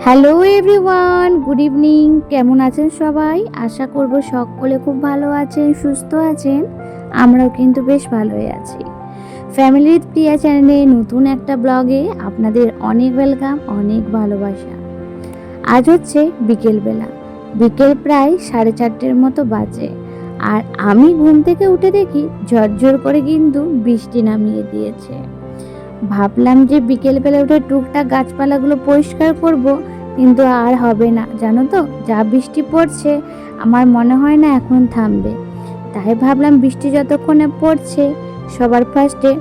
Hello everyone, good evening. কেমন আছেন সবাই? আশা করব সকলে খুব ভালো আছেন, সুস্থ আছেন। আমরাও কিন্তু বেশ ভালোই আছি। ফ্যামিলির প্রিয়া চ্যানেলে নতুন একটা ব্লগে আপনাদের অনেক ওয়েলকাম, অনেক ভালোবাসা। আজ হচ্ছে বিকেলবেলা, বিকেল প্রায় 4:30 মতো বাজে। আর আমি ঘুম থেকে উঠে দেখি ঝরঝর করে কিন্তু বৃষ্টি নামিয়ে দিয়েছে। ভাবলাম যে বিকেলবেলা উঠে টুকটাক গাছপালাগুলো পরিষ্কার করব, কিন্তু আর হবে না, জানো তো, যা বৃষ্টি পড়ছে আমার মনে হয় না এখন থামবে। তাই ভাবলাম বৃষ্টি যতক্ষণে পড়ছে সবার ফার্স্টে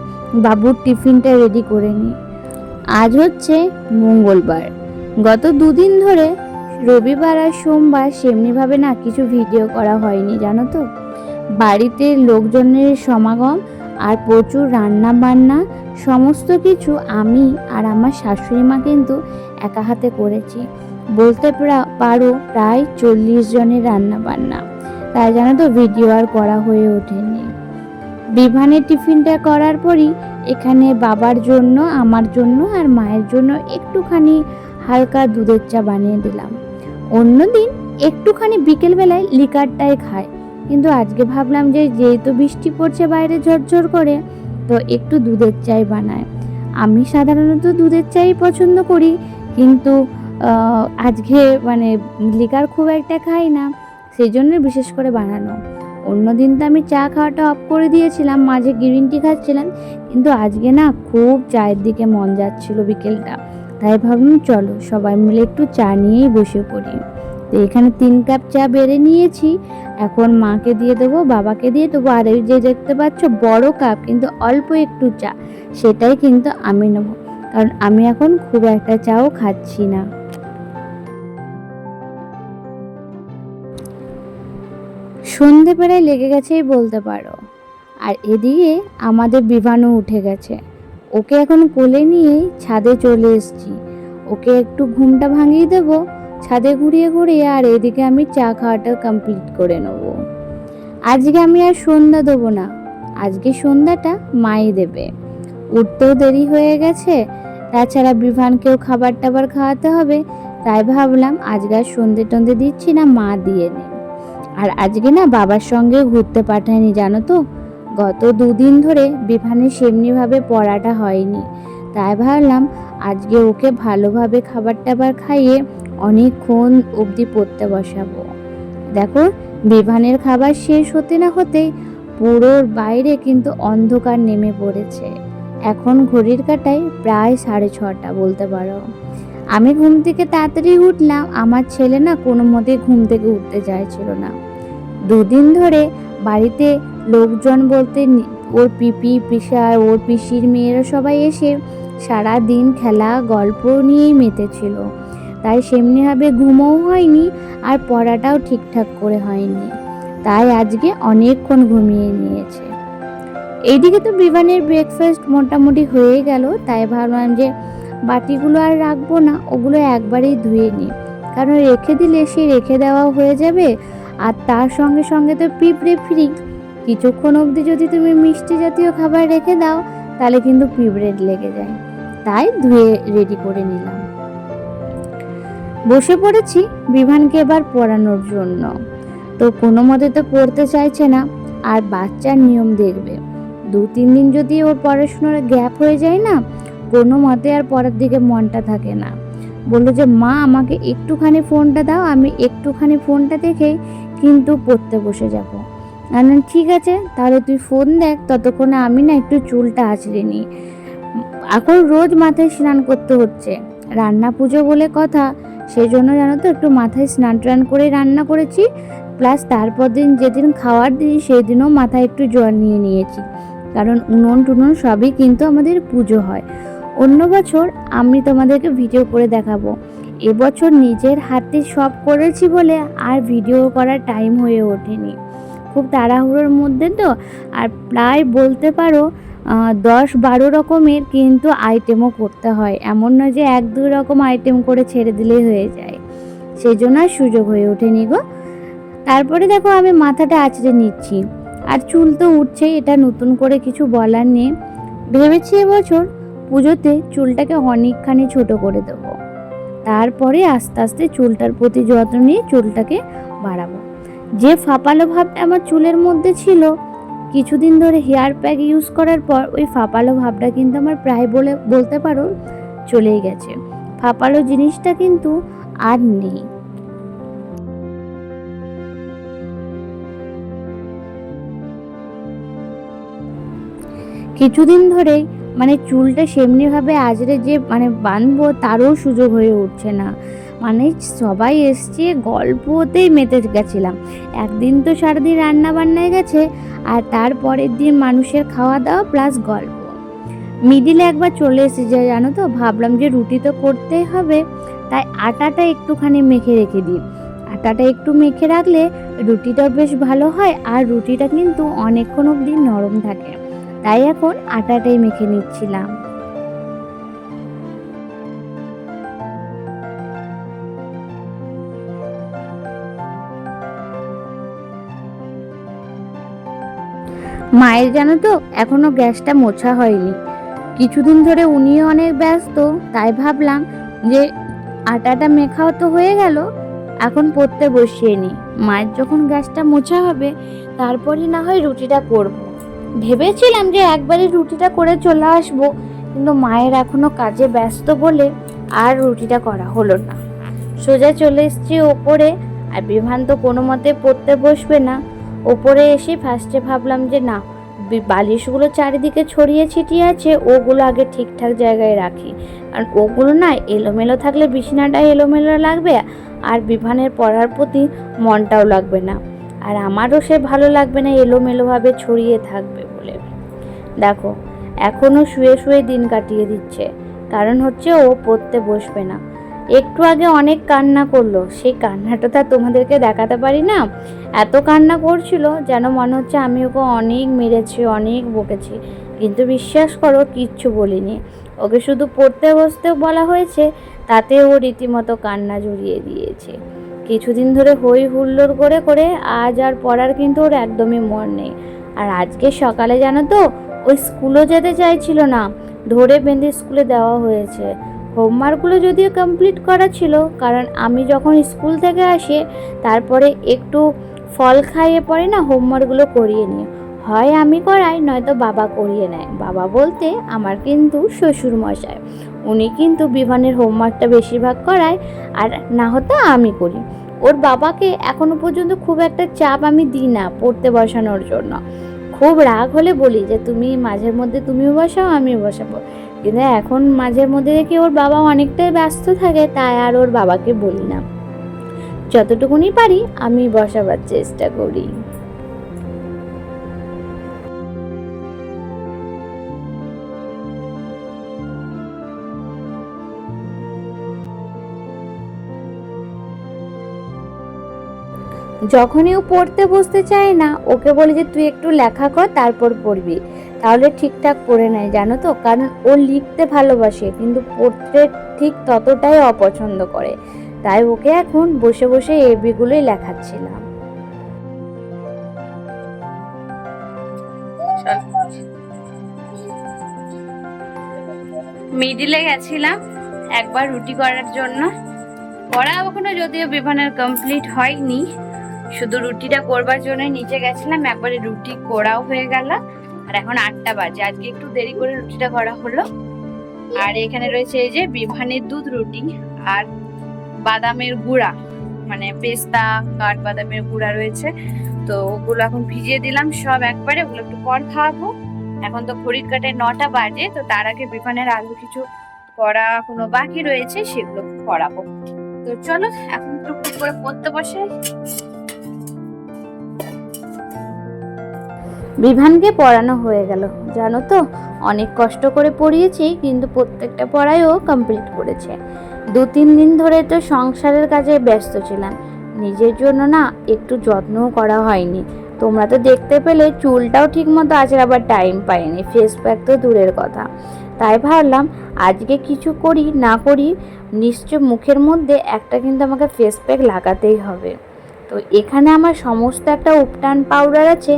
বাবুর টিফিনটা রেডি করে নিই। আজ হচ্ছে মঙ্গলবার। গত দুদিন ধরে রবিবার আর সোমবার সেমনিভাবে না কিছু ভিডিও করা হয়নি, জানো তো। বাড়িতে লোকজনের সমাগম আর প্রচুর রান্না বান্না, সমস্ত কিছু আমি আর আমার শাশুড়ি মা কিন্তু একা হাতে করেছি। বলতে পারো প্রায় 40 জনের রান্না বান্না। তাই জানো তো ভিডিও আর করা হয়ে ওঠেনি। বিভানের টিফিনটা করার পরই এখানে বাবার জন্য, আমার জন্য আর মায়ের জন্য একটুখানি হালকা দুধের চা বানিয়ে দিলাম। অন্যদিন একটুখানি বিকেলবেলায় লিকারটাই খায়, কিন্তু আজকে ভাবলাম যে যেহেতু বৃষ্টি পড়ছে বাইরে ঝরঝর করে, তো একটু দুধের চাই বানায়। আমি সাধারণত দুধের চাই পছন্দ করি, কিন্তু আজকে লিকার খুব একটা খাই না, সেই জন্য বিশেষ করে বানানো। অন্যদিন তো আমি চা খাওয়াটা অফ করে দিয়েছিলাম, মাঝে গ্রিন টি খাচ্ছিলাম, কিন্তু আজকে না খুব চায়ের দিকে মন যাচ্ছিল বিকেলটা। তাই ভাবলাম চলো সবাই মিলে একটু চা নিয়েই বসে পড়ি। তো এখানে 3 কাপ চা বেড়ে নিয়েছি। এখন মাকে দিয়ে দেবো, বাবাকে দিয়ে দেবো। আর এই যে দেখতে পাচ্ছ বড় কাপ, কিন্তু অল্প একটু চা, সেটাই কিন্তু আমি নেবো, কারণ আমি এখন খুব একটা চাও খাচ্ছি না। সন্ধে প্রায় লেগে গেছেই বলতে পারো। আর এদিকে আমাদের বিভানও উঠে গেছে। ওকে এখন কোলে নিয়ে ছাদে চলে এসেছি। ওকে একটু ঘুমটা ভাঙিয়ে দেবো ছাদে ঘুরিয়ে ঘুরিয়ে, আর এদিকে আমি চা খাওয়াটা কমপ্লিট করে নেব। আজকে আমি আর সন্ধ্যা দেবো না, আজকে সন্ধ্যাটা মাই দেবে। উঠতেও দেরি হয়ে গেছে, তাছাড়া বিভানকেও খাবার টাবার খাওয়াতে হবে। তাই ভাবলাম আজকে আর সন্ধে টন্ধে দিচ্ছি না, মা দিয়ে নে। আর আজকে না বাবার সঙ্গে ঘুরতে পাঠায়নি, জানো তো। গত দুদিন ধরে বিভানের সেমনিভাবে পড়াটা হয়নি, তাই ভাবলাম আজকে ওকে ভালোভাবে খাবার টাবার খাইয়ে অনেকক্ষণ অবধি পড়তে বসাবো। দেখো, বিভানের খাবার শেষ হতে না হতেই পুরোর বাইরে কিন্তু অন্ধকার নেমে পড়েছে। এখন ঘড়ির কাঁটায় প্রায় 6:30 বলতে পারো। আমি ঘুম থেকে তাড়াতাড়ি উঠলাম, আমার ছেলে না কোনো মতে ঘুম থেকে উঠতে চাইছিল না। দুদিন ধরে বাড়িতে লোকজন বলতে ওর পিপি পিসা, ওর পিসির মেয়েরা সবাই এসে সারা দিন খেলা গল্প নিয়েই মেতেছিল। তাই সেমনিভাবে ঘুমও হয়নি আর পড়াটাও ঠিকঠাক করে হয়নি। তাই আজকে অনেকক্ষণ ঘুমিয়ে নিয়েছে। এইদিকে তো বিভানের ব্রেকফাস্ট মোটামুটি হয়ে গেল, তাই ভাবলাম যে বাটিগুলো আর রাখবো না, ওগুলো একবারেই ধুয়ে নিই, কারণ রেখে দিলে সে রেখে দেওয়া হয়ে যাবে। আর তার সঙ্গে সঙ্গে তো পিঁপড়ে ফ্রি, কিছুক্ষণ অবধি যদি তুমি মিষ্টি জাতীয় খাবার রেখে দাও তাহলে কিন্তু পিঁপড়ে লেগে যায়। তাই ধুয়ে রেডি করে নিলাম। বসে পড়েছি বিভানকে এবার পড়ানোর জন্য। তো কোনো মতে তো পড়তে চাইছে না। আর বাচ্চার নিয়ম দেখবে, 2-3 দিন যদি ওর পড়াশোনার গ্যাপ হয়ে যায় না, কোনো মতে আর পড়ার দিকে মনটা থাকে না। বললো যে মা আমাকে একটুখানি ফোনটা দাও, আমি একটুখানি ফোনটা দেখেই কিন্তু পড়তে বসে যাব। আমি ঠিক আছে, তাহলে তুই ফোন দেখ, ততক্ষণে আমি না একটু চুলটা আঁচড়ে নিই। এখন রোজ মাথায় স্নান করতে হচ্ছে, রান্না পুজো বলে কথা, সেই জন্য জানো তো একটু মাথায় স্নান টান করে রান্না করেছি। প্লাস তারপর দিন যেদিন খাওয়ার দিন সেই দিনও মাথায় একটু জল নিয়ে নিয়েছি, কারণ উনুন টুনুন সবই কিন্তু আমাদের পুজো হয়। অন্য বছর আমি তোমাদেরকে ভিডিও করে দেখাবো, এবছর নিজের হাতে সব করেছি বলে আর ভিডিও করার টাইম হয়ে ওঠেনি, খুব তাড়াহুড়োর মধ্যে তো। আর প্রায় বলতে পারো 10-12 রকমের কিন্তু আইটেমও করতে হয়, এমন নয় যে 1-2 রকম আইটেম করে ছেড়ে দিলেই হয়ে যায়, সেই জন্য আর সুযোগ হয়ে ওঠেনি গো। তারপরে দেখো আমি মাথাটা আঁচড়ে নিচ্ছি, আর চুল তো উঠছেই, এটা নতুন করে কিছু বলার নেই। ভেবেছি এবছর পুজোতে চুলটাকে অনেকখানি ছোট করে দেবো, তারপরে আস্তে আস্তে চুলটার প্রতি যত্ন নিয়ে চুলটাকে বাড়াবো। যে ফাঁপালো ভাবটা আমার চুলের মধ্যে ছিল, কিছুদিন ধরে হেয়ার প্যাক ইউজ করার পর ওই ফাঁপালো ভাবটা কিন্তু আমার প্রায় বলতে পারো চলেই গেছে। ফাঁপালো জিনিসটা কিন্তু আর নেই। কিছুদিন ধরেই চুলটা সেমনিভাবে আজরে যে বাঁধবো তারও সুযোগ হয়ে উঠছে না। সবাই এসছে, গল্পতেই মেতে গেছিলাম। একদিন তো সারাদিন রান্না বান্নায় গেছে, আর তারপরের দিন মানুষের খাওয়া দাওয়া প্লাস গল্প। মিডিলে একবার চলে এসেছে জানো তো, ভাবলাম যে রুটি তো করতেই হবে, তাই আটাটা একটুখানি মেখে রেখে দিই। আটাটা একটু মেখে রাখলে রুটিটাও বেশ ভালো হয়, আর রুটিটা কিন্তু অনেকক্ষণ অবধি নরম থাকে। তাই এখন আটাটাই মেখে নিচ্ছিলাম। মায়ের জানো তো এখনো গ্যাসটা মোছা হয়নি। কিছুদিন ধরে উনিও অনেক ব্যস্ত, তাই ভাবলাম যে আটাটা মেখাও তো হয়ে গেল, এখন পড়তে বসিয়ে নিই। মায়ের যখন গ্যাসটা মোছা হবে তারপরে না হয় রুটিটা করব। ভেবেছিলাম যে একবারে রুটিটা করে চলে আসবো, কিন্তু মায়ের এখনো কাজে ব্যস্ত বলে আর রুটিটা করা হলো না। সোজা চলে এসেছি ওপরে, আর বিভান তো কোনো মতে পড়তে বসবে না। ওপরে এসে ফার্স্টে ভাবলাম যে না, বালিশগুলো চারিদিকে ছড়িয়ে ছিটিয়ে আছে, ওগুলো আগে ঠিকঠাক জায়গায় রাখি। কারণ ওগুলো না এলোমেলো থাকলে বিছানাটা এলোমেলো লাগবে, আর বিভানের পড়ার প্রতি মনটাও লাগবে না, আর আমারও সে ভালো লাগবে না এলোমেলোভাবে ছড়িয়ে থাকবে বলে। দেখো এখনও শুয়ে শুয়ে দিন কাটিয়ে দিচ্ছে, কারণ হচ্ছে ও পড়তে বসবে না। একটু আগে অনেক কান্না করলো, সেই কান্নাটা তো তোমাদেরকে দেখাতে পারি না। এত কান্না করছিল যেন মনে হচ্ছে আমি ওকে অনেক মেরেছি, অনেক বকেছি, কিন্তু বিশ্বাস করো কিচ্ছু বলিনি। ওকে শুধু পড়তে বসতেও বলা হয়েছে, তাতে ও রীতিমতো কান্না জড়িয়ে দিয়েছে। কিছুদিন ধরে হই হুল্লোড় করে করে আজ আর পড়ার কিন্তু ওর একদমই মন নেই। আর আজকে সকালে জানো তো, ওই স্কুলও যেতে চাইছিল না, ধরে বেঁধে স্কুলে দেওয়া হয়েছে। হোমওয়ার্কগুলো যদিও কমপ্লিট করা ছিল, কারণ আমি যখন স্কুল থেকে আসি তারপরে একটু ফল খাইয়ে পরে না হোমওয়ার্কগুলো করিয়ে নিই। হয় আমি করাই, নয়তো বাবা করিয়ে নেয়। বাবা বলতে আমার কিন্তু শ্বশুর মশাই, উনি কিন্তু বিভানের হোমওয়ার্কটা বেশিরভাগ করায়, আর না হতো আমি করি। ওর বাবাকে এখনো পর্যন্ত খুব একটা চাপ আমি দিই না পড়তে বসানোর জন্য। খুব রাগ হলে বলি যে তুমি মাঝের মধ্যে তুমিও বসাও, আমিও বসাবো, কিন্তু এখন মাঝের মধ্যে দেখি ওর বাবা অনেকটাই ব্যস্ত থাকে, তাই আর ওর বাবাকে বলি না। যতটুকুনি পারি আমি বসাবার চেষ্টা করি। যখনই ও পড়তে বসতে চায় না, ওকে বলি যে তুই একটু লেখা কর, তারপর পড়বি, তাহলে ঠিকঠাক পড়ে নেয় জানো তো। কারণ ও লিখতে ভালোবাসে, কিন্তু পড়তে ঠিক ততটাই অপছন্দ করে। তাই ওকে এখন বসে বসে এবিগুলোই লেখাচ্ছিলাম। মিডিলে গেছিলাম একবার রুটি করার জন্য, পড়া এখনো যদিও বিভানের কমপ্লিট হয়নি, শুধু রুটিটা করবার জন্য নিচে গেছিলাম। একবারে রুটি করাও হয়ে গেল, আর এখন 8টা বাজে। আজকে একটু দেরি করে রুটিটা করা হলো। আর এখানে রয়েছে এই যে বিভানের দুধ রুটি আর বাদামের গুঁড়া, পেস্তা কাঠ বাদামের গুঁড়া রয়েছে, তো ওগুলো এখন ভিজিয়ে দিলাম সব একবারে। ওগুলো একটু পর খাওয়াবো। এখন তো ঘড়ির কাঁটায় 9টা বাজে, তো তার আগে বিভানের আরো কিছু পড়া কোনো বাকি রয়েছে, সেগুলো পড়াবো। তো চলো এখন টুকটুক করে পড়তে বসে। বিভানকে পড়ানো হয়ে গেল জানো তো, অনেক কষ্ট করে পড়িয়েছি, কিন্তু প্রত্যেকটা পড়াইও কমপ্লিট করেছে। 2-3 দিন ধরে তো সংসারের কাজে ব্যস্ত ছিলাম, নিজের জন্য না একটু যত্নও করা হয়নি। তোমরা তো দেখতে পেলে চুলটাও ঠিক মতো আঁচড়াবার টাইম পাইনি, ফেস প্যাক তো দূরের কথা। তাই ভাবলাম আজকে কিছু করি না করি নিশ্চয় মুখের মধ্যে একটা কিন্তু আমাকে ফেস প্যাক লাগাতেই হবে। তো এখানে আমার সমস্ত একটা উপটান পাউডার আছে,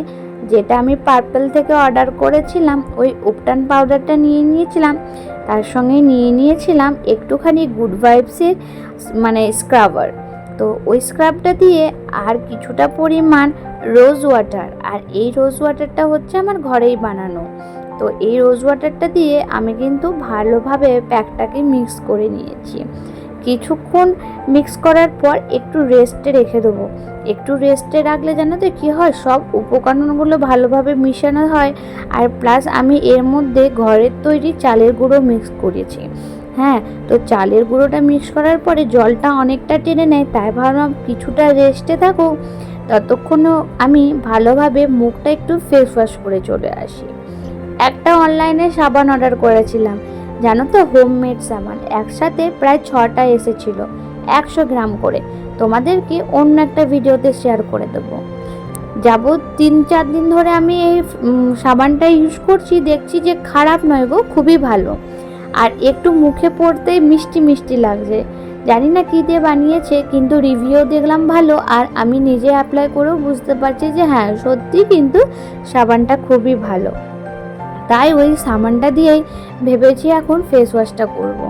যেটা আমি পার্পল থেকে অর্ডার করেছিলাম ওই উপটান পাউডারটা নিয়ে নিয়েছিলাম, তার সঙ্গে নিয়ে নিয়েছিলাম একটুখানি গুড ভাইবসের মানে স্ক্রাবার। তো ওই স্ক্রাবটা দিয়ে আর কিছুটা পরিমাণ রোজ ওয়াটার, আর এই রোজ ওয়াটারটা হচ্ছে আমার ঘরেই বানানো। তো এই রোজ ওয়াটারটা দিয়ে আমি কিন্তু ভালোভাবে প্যাকটাকে মিক্স করে নিয়েছি। কিছুক্ষণ মিক্স করার পর একটু রেস্টে রেখে দেবো। একটু রেস্টে রাখলে জানো তো কী হয়, সব উপকরণগুলো ভালোভাবে মিশানো হয়। আর প্লাস আমি এর মধ্যে ঘরের তৈরি চালের গুঁড়ো মিক্স করেছি। হ্যাঁ, তো চালের গুঁড়োটা মিক্স করার পরে জলটা অনেকটা টেনে নেয়, তাই ভাবলাম কিছুটা রেস্টে থাকুক, ততক্ষণও আমি ভালোভাবে মুখটা একটু ফেস ওয়াশ করে চলে আসি। একটা অনলাইনে সাবান অর্ডার করেছিলাম, জানো তো, হোমমেড সাবান। একসাথে প্রায় 6টা এসেছিল, 100 গ্রাম করে। তোমাদেরকে অন্য একটা ভিডিওতে শেয়ার করে দেবো। যাবত 3-4 দিন ধরে আমি এই সাবানটা ইউজ করছি, দেখছি যে খারাপ নয় গো, খুবই ভালো। আর একটু মুখে পড়তেই মিষ্টি মিষ্টি লাগছে। জানি না কী দিয়ে বানিয়েছে, কিন্তু রিভিউ দেখলাম ভালো, আর আমি নিজে অ্যাপ্লাই করেও বুঝতে পারছি যে হ্যাঁ সত্যি কিন্তু সাবানটা খুবই ভালো। তাই ওই সাবানটা দিয়েই ভেবেছি এখন ফেস ওয়াশটা করব।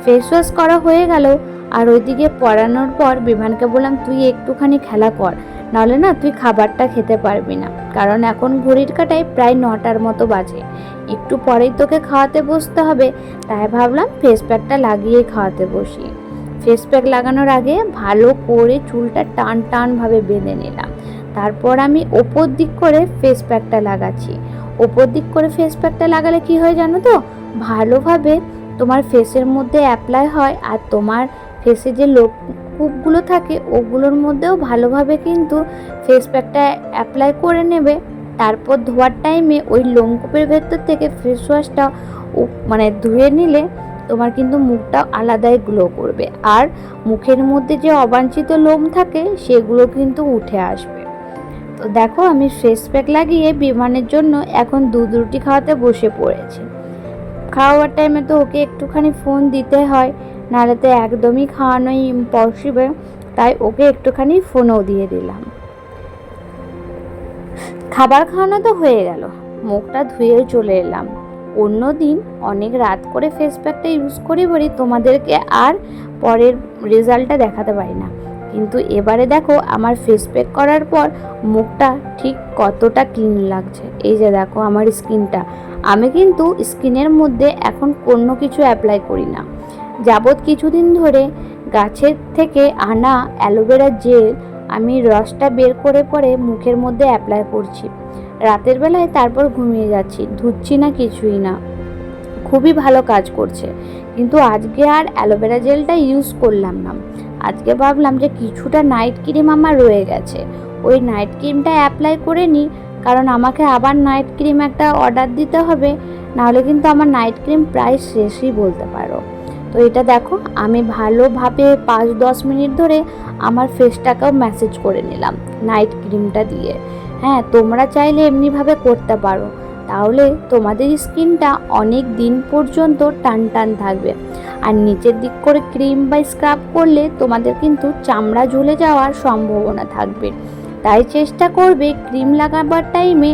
ফেস ওয়াশ করা হয়ে গেল, আর ওইদিকে পড়ানোর পর বিভানকে বললাম তুই একটুখানি খেলা কর, নাহলে না তুই খাবারটা খেতে পারবি না, কারণ এখন ঘড়ির কাঁটায় প্রায় 9টার মতো বাজে, একটু পরেই তোকে খাওয়াতে বসতে হবে। তাই ভাবলাম ফেস প্যাকটা লাগিয়ে খাওয়াতে বসি। ফেস প্যাক লাগানোর আগে ভালো করে চুলটা টান টানভাবে বেঁধে নিলাম। তারপর আমি ওপর দিক করে ফেস প্যাকটা লাগাচ্ছি। ওপর দিক করে ফেস প্যাকটা লাগালে কি হয় জানো তো, ভালোভাবে তোমার ফেসের মধ্যে অ্যাপ্লাই হয়, আর তোমার ফেসে যে লোমকূপগুলো থাকে ওগুলোর মধ্যেও ভালোভাবে কিন্তু ফেস প্যাকটা অ্যাপ্লাই করে নেবে। তারপর ধোয়ার টাইমে ওই লোমকূপের ভেতর থেকে ফেস ওয়াশটা মানে ধুয়ে নিলে তোমার কিন্তু মুখটা আলাদাই গ্লো করবে, আর মুখের মধ্যে যে অবাঞ্ছিত লোম থাকে সেগুলো কিন্তু উঠে আসবে। তো দেখো আমি ফেস প্যাক লাগিয়ে বিমানের জন্য এখন দুধ রুটি খাওয়াতে বসে পড়েছি। খাওয়ার টাইমে তো ওকে একটুখানি ফোন দিতে হয়, নাহলে তো একদমই খাওয়ানোই ইম্পসিবল। তাই ওকে একটুখানি ফোনও দিয়ে দিলাম। খাবার খাওয়ানো তো হয়ে গেল, মুখটা ধুয়েও চলে এলাম। অন্য দিন অনেক রাত করে ফেস প্যাকটা ইউজ করি বলি তোমাদেরকে আর পরের রেজাল্টটা দেখাতে পারি না, কিন্তু এবারে দেখো আমার ফেস প্যাক করার পর মুখটা ঠিক কতটা ক্লিন লাগছে। এই যে দেখো আমার স্কিনটা, আমি কিন্তু স্কিনের মধ্যে এখন কোনো কিছু অ্যাপ্লাই করি না। যাবত কিছুদিন ধরে গাছের থেকে আনা অ্যালোভেরা জেল আমি রসটা বের করে পরে মুখের মধ্যে অ্যাপ্লাই করছি রাতের বেলায়, তারপর ঘুমিয়ে যাচ্ছি, ধুচ্ছি না কিছুই না, খুবই ভালো কাজ করছে। কিন্তু আজকে আর অ্যালোভেরা জেলটা ইউজ করলাম না। আজকে ভাবলাম যে কিছুটা নাইট ক্রিম আমার রয়ে গেছে, ওই নাইট ক্রিমটা অ্যাপ্লাই করে নিই, কারণ আমাকে আবার নাইট ক্রিম একটা অর্ডার দিতে হবে, নাহলে কিন্তু আমার নাইট ক্রিম প্রায় শেষই বলতে পারো। তো এটা দেখো আমি ভালোভাবে 5-10 মিনিট ধরে আমার ফেসটাকেও ম্যাসেজ করে নিলাম নাইট ক্রিমটা দিয়ে। হ্যাঁ, তোমরা চাইলে এমনিভাবে করতে পারো, তাহলে তোমাদের স্কিনটা অনেক দিন পর্যন্ত টান টান থাকবে। আর নিচের দিক করে ক্রিম বা স্ক্রাব করলে তোমাদের কিন্তু চামড়া ঝুলে যাওয়ার সম্ভাবনা থাকবে। তাই চেষ্টা করবে ক্রিম লাগাবার টাইমে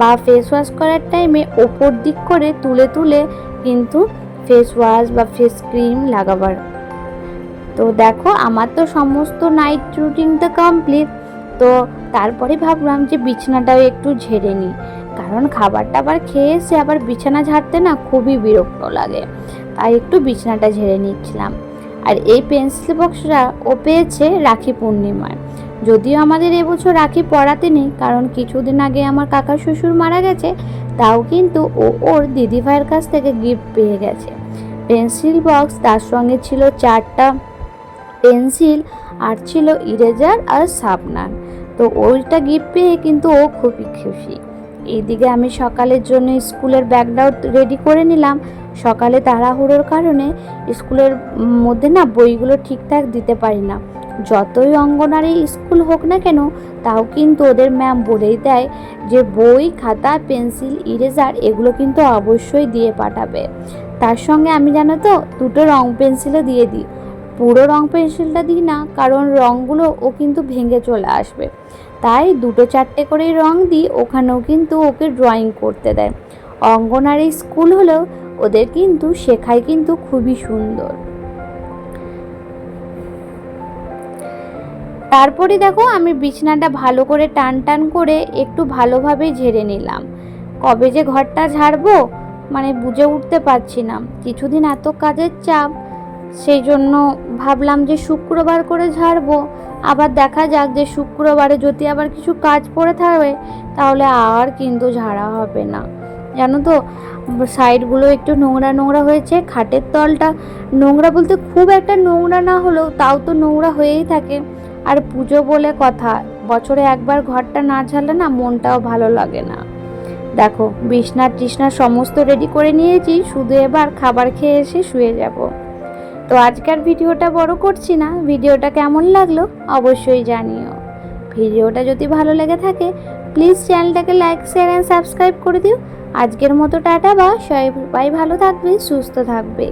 বা ফেস ওয়াশ করার টাইমে ওপর দিক করে তুলে তুলে কিন্তু ফেস ওয়াশ বা ফেস ক্রিম লাগাবার। তো দেখো আমার তো সমস্ত নাইট রুটিনটা কমপ্লিট। তো তারপরে ভাবলাম যে বিছানাটাও একটু ঝেড়ে নিই, কারণ খাবার টাবার খেয়ে এসে আবার বিছানা ঝাড়তে না খুবই বিরক্ত লাগে, তাই একটু বিছানাটা ঝেড়ে নিচ্ছিলাম। আর এই পেন্সিল বক্সটা ও পেয়েছে রাখি পূর্ণিমার। যদিও আমাদের এবছর রাখি পরাতে নেই, কারণ কিছুদিন আগে আমার কাকা শ্বশুর মারা গেছে, তাও কিন্তু ও ওর দিদিভাইয়ের কাছ থেকে গিফট পেয়ে গেছে পেন্সিল বক্স। তার সঙ্গে ছিল 4টা পেন্সিল, আর ছিল ইরেজার আর শার্পনার। তো ওইটা গিফট পেয়ে কিন্তু ও খুবই খুশি। এইদিকে আমি সকালের জন্য স্কুলের ব্যাগটাও রেডি করে নিলাম। সকালে তাড়াহুড়োর কারণে স্কুলের মধ্যে না বইগুলো ঠিকঠাক দিতে পারি না। যতই অঙ্গনারী স্কুল হোক না কেন, তাও কিন্তু ওদের ম্যাম বলেই দেয় যে বই, খাতা, পেন্সিল, ইরেজার এগুলো কিন্তু অবশ্যই দিয়ে পাঠাবে। তার সঙ্গে আমি জানো তো 2টো রং পেন্সিলও দিয়ে দিই। পুরো রং পেন্সিলটা দিই না, কারণ রঙগুলো ও কিন্তু ভেঙে চলে আসবে। তাই 2-4টে করে রং দিই, ওখানেও কিন্তু ওকে ড্রয়িং করতে দেয়। অঙ্গনারী স্কুল হলেও ওদের কিন্তু শেখায় কিন্তু খুবই সুন্দর। তারপরে দেখো আমি বিছানাটা ভালো করে টান টান করে একটু ভালোভাবে ঝেড়ে নিলাম। কবে যে ঘরটা ঝাড়বো মানে বুঝে উঠতে পারছি না, কিছুদিন এত কাজের চাপ, সেই জন্য ভাবলাম যে শুক্রবার করে ঝাড়বো। আবার দেখা যাক যে শুক্রবারে যদি আবার কিছু কাজ পড়ে থাকে তাহলে আর কিন্তু ঝাড়া হবে না। জানো তো, সাইডগুলো একটু নোংরা নোংরা হয়েছে, খাটের তলটা নোংরা বলতে খুব একটা নোংরা না হলেও তাও তো নোংরা হয়েই থাকে। আর পুজো বলে কথা, বছরে একবার ঘরটা না ঝাড়লে না মনটাও ভালো লাগে না। দেখো বিছনা টিছনা সমস্ত রেডি করে নিয়েছি, শুধু এবার খাবার খেয়ে এসে শুয়ে যাব। তো আজকের ভিডিওটা বড় করছি না, ভিডিওটা কেমন লাগলো অবশ্যই জানিও। ভিডিওটা যদি ভালো লেগে থাকে প্লিজ চ্যানেলটাকে লাইক শেয়ার অ্যান্ড সাবস্ক্রাইব করে দিও। আজকের মতো টাটা, বা সবাই ভালো থাকবে, সুস্থ থাকবে।